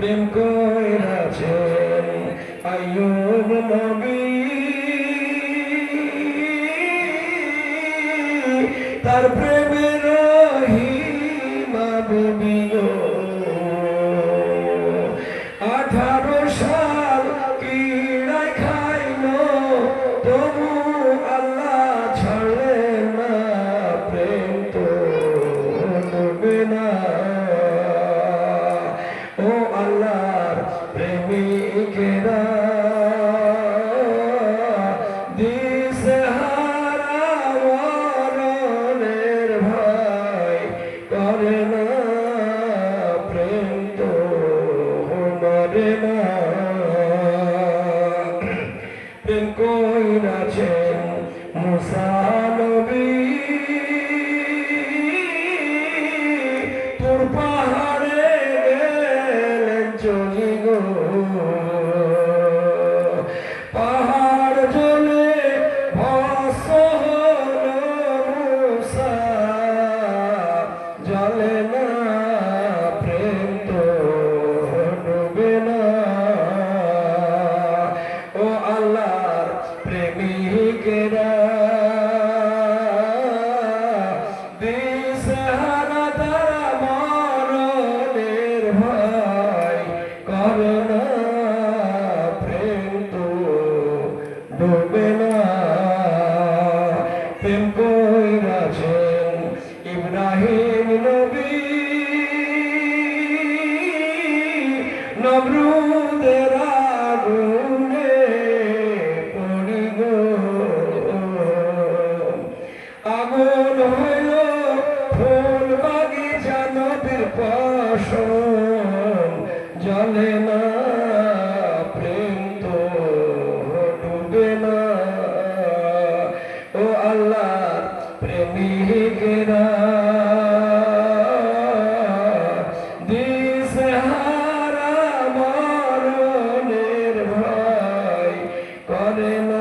প্রেম কইরাছেন আইয়ুব নবী, তার প্রেমের রহিমা বিবি গো 18 সাল কিড়ায় খাইল তবু আল্লাহ ছাড়লেন না, প্রেম তো ডুবে না। ও আল্লাহর প্রেমিকেরা দিশেহারা মরণের ভয় করে না, প্রেম তো মরে না। প্রেম কইরাছেন মুসা নবী, তোর পাহাড়ে গেলেন চলি গো, পাহাড় জ্বলে ভস্ম হলো মুসা, জ্বলে না, প্রেম তো ডুবে না। ও আল্লাহর প্রেমিকেরা দিশেহারা তারা মরণের ভয় করে না, প্রেম তো ডুবে না। প্রেম কইরাছেন ইব্রাহিম নবী, নমরুদের আগুনে পড়ি গো, আগুন হইল ফুল বাগিচা নবীর ফসল, জ্বলে না, প্রেম তো ডুবে না। ও আল্লাহর প্রেমিকেরা দিশেহারা মরণের ভয় করে না,